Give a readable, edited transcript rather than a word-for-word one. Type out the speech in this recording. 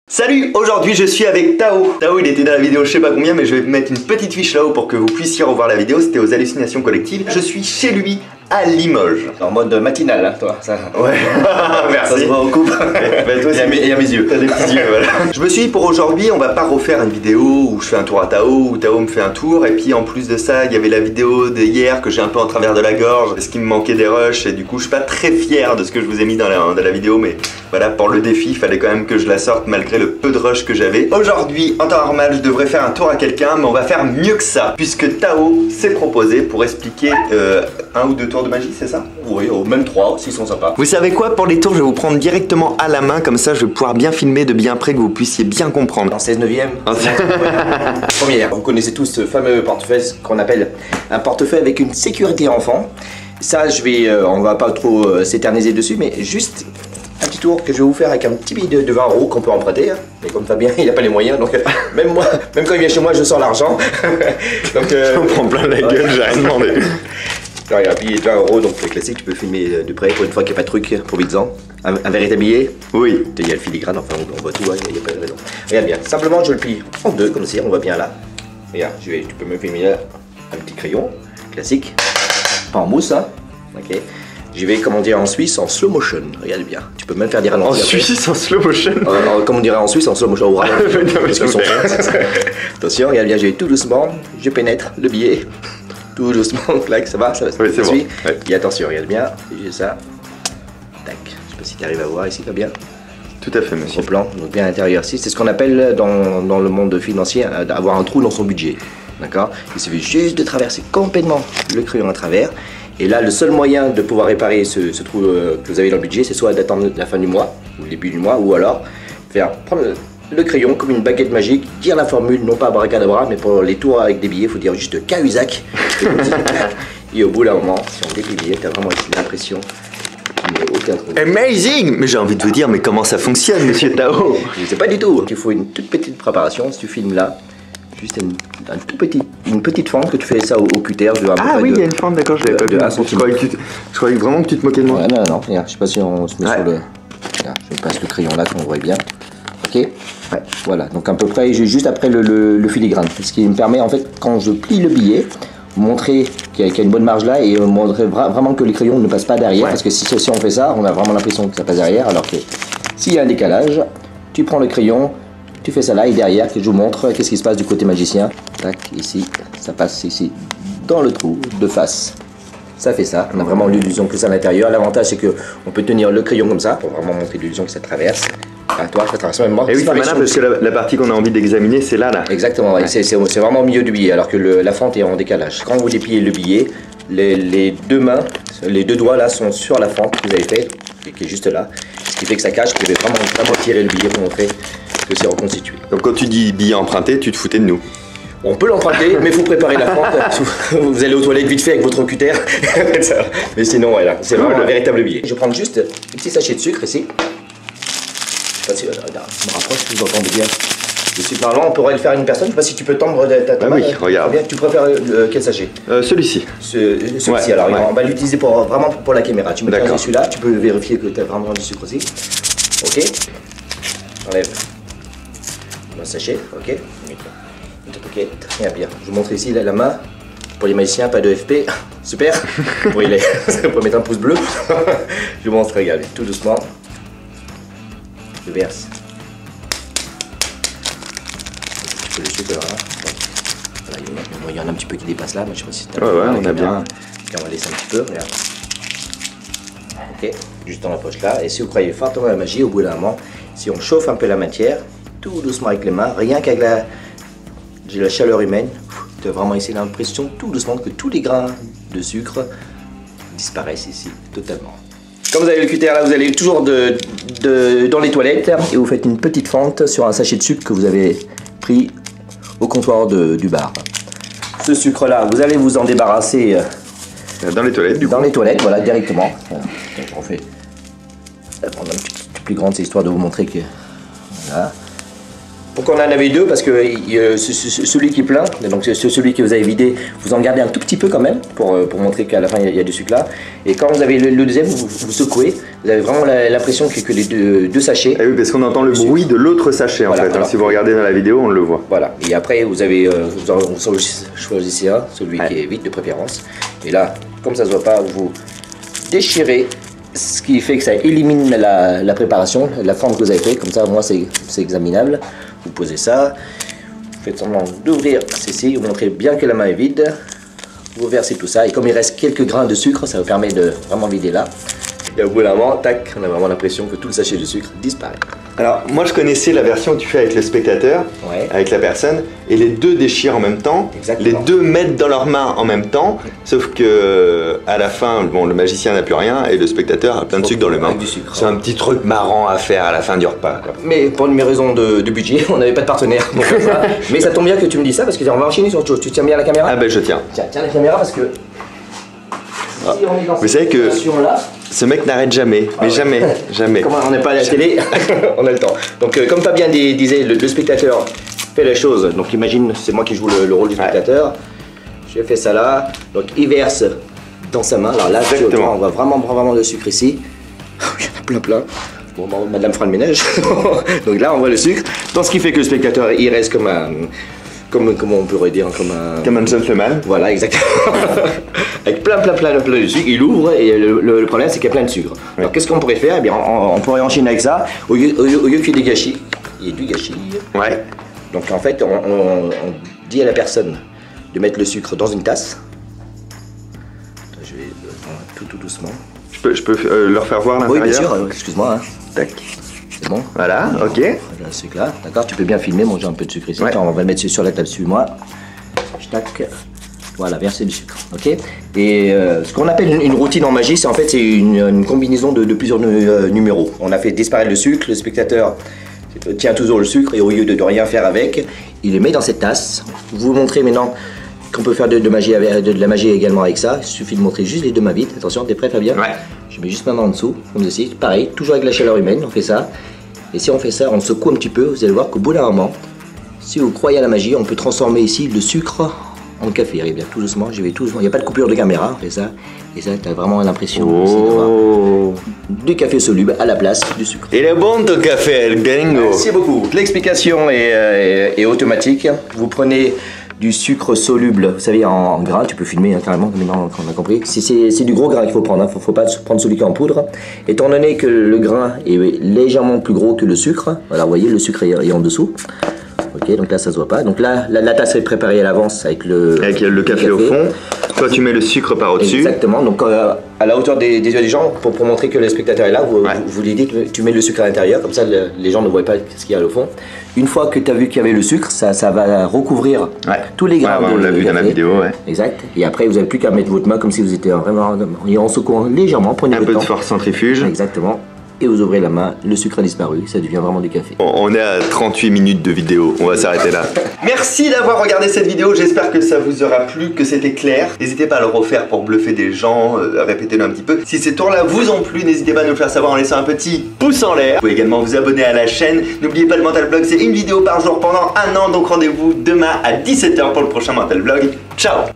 Salut, aujourd'hui je suis avec Tao. Tao il était dans la vidéo je sais pas combien mais je vais mettre une petite fiche là-haut pour que vous puissiez revoir la vidéo, c'était aux hallucinations collectives. Je suis chez lui à Limoges. En mode matinal hein, toi, ça. Ouais, merci. Ça se voit au couple. Bah, toi, et à mes yeux. T'as des petits yeux, voilà. Je me suis dit pour aujourd'hui on va pas refaire une vidéo où je fais un tour à Tao, où Tao me fait un tour. Et puis en plus de ça, il y avait la vidéo de hier que j'ai un peu en travers de la gorge parce qu'il me manquait des rushs. Et du coup je suis pas très fier de ce que je vous ai mis dans la vidéo. Mais voilà, pour le défi, il fallait quand même que je la sorte malgré le peu de rush que j'avais. Aujourd'hui, en temps normal, je devrais faire un tour à quelqu'un, mais on va faire mieux que ça. Puisque Tao s'est proposé pour expliquer un ou deux tours de magie, c'est ça? Oui, même 3 s'ils sont sympas. Vous savez quoi, pour les tours, je vais vous prendre directement à la main, comme ça je vais pouvoir bien filmer de bien près, que vous puissiez bien comprendre. En 16/9. Première, vous connaissez tous ce fameux portefeuille qu'on appelle un portefeuille avec une sécurité enfant. Ça, on va pas trop s'éterniser dessus, mais juste un petit tour que je vais vous faire avec un petit billet de 20 € qu'on peut emprunter. Mais comme Fabien, il n'a pas les moyens, donc même moi, même quand il vient chez moi, je sors l'argent. Donc je me prends plein la gueule, j'ai rien demandé. Alors, il y a un billet de 20 €, donc c'est classique, tu peux filmer de près pour une fois qu'il n'y a pas de truc, profites-en. Un véritable billet? Oui. Il y a le filigrane, enfin on voit tout, il n'y a pas de raison. Regarde bien, simplement je le plie en deux, comme ça, on voit bien là. Regarde, tu peux me filmer là, un petit crayon, classique, pas en mousse, hein. Ok. J'y vais, comme on dirait en Suisse, en slow motion, regarde bien. Tu peux même faire des ralentis. En Suisse, en slow motion? Comme on dirait en Suisse, en slow motion, au ralenti. Attention, regarde bien, je vais tout doucement, je pénètre le billet. Tout doucement, clac, ça va, oui, c'est bon. Ouais. Et attention, regarde bien, j'ai ça. Tac, je sais pas si tu arrives à voir ici, Fabien. Tout à fait, monsieur. Au plan, donc bien à l'intérieur ici. C'est ce qu'on appelle dans le monde financier d'avoir un trou dans son budget. D'accord? Il suffit juste de traverser complètement le crayon à travers. Et là, le seul moyen de pouvoir réparer ce trou que vous avez dans le budget, c'est soit d'attendre la fin du mois, ou le début du mois, ou alors prendre le crayon comme une baguette magique, dire la formule, non pas abracadabra, mais pour les tours avec des billets, il faut dire juste Cahuzac. Et au bout d'un moment, si on déplie les billets, tu as vraiment ici l'impression qu'il n'y a aucun trou. Amazing! Mais j'ai envie de vous dire, mais comment ça fonctionne, monsieur Tao? Je ne sais pas du tout. Il faut une toute petite préparation. Si tu filmes là, juste une petite fente que tu fais ça au cutter. Ah oui, il y a une fente, d'accord, je l'avais pas vu. Je croyais vraiment que tu te moquais de moi. Ouais, non, regarde, je sais pas si on se met sur le... Regarde, je passe le crayon là qu'on voit bien. Ok, ouais. Voilà, donc à peu près, j'ai juste après le filigrane. Ce qui me permet, en fait, quand je plie le billet, montrer qu'il y a une bonne marge là et montrer vraiment que les crayons ne passent pas derrière. Ouais. Parce que si on fait ça, on a vraiment l'impression que ça passe derrière. Alors que s'il y a un décalage, tu prends le crayon, tu fais ça là et derrière, que je vous montre qu'est-ce qui se passe du côté magicien. Tac, ici, ça passe ici, dans le trou de face. Ça fait ça, on a vraiment l'illusion que c'est à l'intérieur. L'avantage c'est qu'on peut tenir le crayon comme ça pour vraiment montrer l'illusion que ça traverse. Ah, toi, ça traverse même moi. Et oui, c'est malin parce que la partie qu'on a envie d'examiner, c'est là. Exactement, ouais. C'est vraiment au milieu du billet, alors que la fente est en décalage. Quand vous dépliez le billet, les deux mains, les deux doigts là sont sur la fente que vous avez faite, qui est juste là. Ce qui fait que ça cache, que vous devez vraiment tirer le billet pour montrer que c'est reconstitué. Donc quand tu dis billet emprunté, tu te foutais de nous? On peut l'emprunter, mais il faut préparer la fente. Vous allez aux toilettes vite fait avec votre cutter. Mais sinon, voilà, c'est vraiment un véritable billet. Je vais prendre juste un petit sachet de sucre ici. Je sais pas si, regarde, je me rapproche, vous entendez bien. Le sucre, normalement, on pourrait le faire à une personne. Je sais pas si tu peux tendre ta main. Oui, regarde. Tu préfères quel sachet? Celui-ci. Celui-ci, ouais, alors ouais. On va l'utiliser vraiment pour la caméra. Tu mets celui-là, tu peux vérifier que tu as vraiment du sucre aussi. Ok. J'enlève mon sachet, ok. Ok, bien, bien. Je vous montre ici la main. Pour les magiciens, pas de FP. Super. Pour mettre un pouce bleu. Je vous montre, regardez, tout doucement. Je verse. Un peu de sucre là. Voilà, il y en a un petit peu qui dépasse là, mais je sais pas si tu as. Ouais, on a bien. On va laisser un petit peu, regarde. Ok, juste dans la poche là. Et si vous croyez fortement à la magie, au bout d'un moment, si on chauffe un peu la matière, tout doucement avec les mains, rien qu'avec la chaleur humaine, tu as vraiment ici l'impression tout doucement que tous les grains de sucre disparaissent ici totalement. Comme vous avez le cutter là, vous allez toujours dans les toilettes et vous faites une petite fente sur un sachet de sucre que vous avez pris au comptoir du bar. Ce sucre là, vous allez vous en débarrasser dans les toilettes du coup. Dans les toilettes, voilà, directement. On fait prendre un petit plus grande, c'est histoire de vous montrer que voilà. Pourquoi on en avait deux? Parce que celui qui est plein, donc celui que vous avez vidé, vous en gardez un tout petit peu quand même pour montrer qu'à la fin il y a du sucre là. Et quand vous avez le deuxième, vous secouez, vous avez vraiment l'impression que les deux sachets. Et oui, parce qu'on entend le bruit de l'autre sachet en fait. Alors, si vous regardez dans la vidéo, on le voit. Voilà. Et après, vous avez, vous choisissez un, celui qui est vide de préférence. Et là, comme ça se voit pas, vous déchirez. Ce qui fait que ça élimine la préparation, la forme que vous avez fait, comme ça au moins c'est examinable. Vous posez ça, vous faites semblant d'ouvrir ceci, vous montrez bien que la main est vide, vous versez tout ça, et comme il reste quelques grains de sucre, ça vous permet de vraiment vider là. Et au bout d'un moment, tac, on a vraiment l'impression que tout le sachet de sucre disparaît. Alors, moi je connaissais la version que tu fais avec le spectateur, avec la personne, et les deux déchirent en même temps, les deux mettent dans leurs mains en même temps, sauf que à la fin, bon, le magicien n'a plus rien et le spectateur a plein de sucre dans les mains. C'est un petit truc marrant à faire à la fin du repas, quoi. Mais pour mes raisons de budget, on n'avait pas de partenaire pour faire ça. Mais ça tombe bien que tu me dis ça parce qu'on va enchaîner sur autre chose. Tu tiens bien la caméra? Ah ben je tiens. Tiens la caméra parce que si on est dans vous savez que ce mec n'arrête jamais, mais jamais, jamais. Comme on n'est pas à la télé, on a le temps. Donc comme Fabien disait, le spectateur fait la chose. Donc imagine, c'est moi qui joue le rôle du spectateur. J'ai fait ça là. Donc il verse dans sa main. Alors là, on voit vraiment le sucre ici. Il y en a plein. Bon, madame fera le ménage. Donc là, on voit le sucre. Donc ce qui fait que le spectateur, il reste comme un... Comment on pourrait dire, comme un gentleman. Voilà, exactement. Avec plein de sucre, il ouvre et le problème c'est qu'il y a plein de sucre. Alors qu'est-ce qu'on pourrait faire? Eh bien, on pourrait enchaîner avec ça. Au lieu qu'il y ait des gâchis, il y a du gâchis. Ouais. Donc en fait, on dit à la personne de mettre le sucre dans une tasse. Je vais tout doucement. Je peux leur faire voir l'intérieur? Oui, bien sûr, excuse-moi. Hein. Tac. C'est bon? Voilà, ok. Le sucre là, d'accord, tu peux bien filmer, moi j'ai un peu de sucre ici. Attends, on va le mettre sur la table, suis-moi. Tac. Voilà, verser du sucre, ok. Et ce qu'on appelle une routine en magie, c'est en fait une combinaison de plusieurs numéros. On a fait disparaître le sucre, le spectateur tient toujours le sucre et au lieu de rien faire avec, il le met dans cette tasse. Vous montrez maintenant qu'on peut faire de la magie également avec ça. Il suffit de montrer juste les deux mains vides. Attention, t'es prêt Fabien? Ouais. Je mets juste ma main en dessous, comme ceci. Pareil, toujours avec la chaleur humaine, on fait ça. Et si on fait ça, on secoue un petit peu, vous allez voir qu'au bout d'un moment, si vous croyez à la magie, on peut transformer ici le sucre en café. Et bien tout doucement, j'y vais tout doucement. Il n'y a pas de coupure de caméra, on fait ça. Et ça, tu as vraiment l'impression d'avoir du café soluble à la place du sucre. Il est bon ton café, El Gringo. Merci beaucoup. L'explication est automatique. Vous prenez du sucre soluble, vous savez, en gras, tu peux filmer hein, carrément, maintenant qu'on a compris. C'est du gros grain qu'il faut prendre, hein. Faut pas prendre celui qui est en poudre. Étant donné que le grain est légèrement plus gros que le sucre, voilà, vous voyez, le sucre est en dessous. Ok, donc là ça se voit pas. Donc là, la tasse est préparée à l'avance avec le café au fond. Toi tu mets le sucre par au-dessus. Exactement, donc à la hauteur des yeux des gens, pour montrer que le spectateur est là, vous lui dites, tu mets le sucre à l'intérieur, comme ça les gens ne voient pas ce qu'il y a au fond. Une fois que tu as vu qu'il y avait le sucre, ça va recouvrir tous les grains. On l'a vu dans la vidéo, Exact. Et après, vous n'avez plus qu'à mettre votre main comme si vous étiez vraiment en secouant légèrement. Prenez un peu de force centrifuge. Exactement. Et vous ouvrez la main, le sucre a disparu, ça devient vraiment du café. On est à 38 minutes de vidéo, on va s'arrêter là. Merci d'avoir regardé cette vidéo, j'espère que ça vous aura plu, que c'était clair. N'hésitez pas à le refaire pour bluffer des gens, répétez-le un petit peu. Si ces tours-là vous ont plu, n'hésitez pas à nous le faire savoir en laissant un petit pouce en l'air. Vous pouvez également vous abonner à la chaîne. N'oubliez pas le Mental Vlog, c'est une vidéo par jour pendant un an, donc rendez-vous demain à 17 h pour le prochain Mental Vlog. Ciao!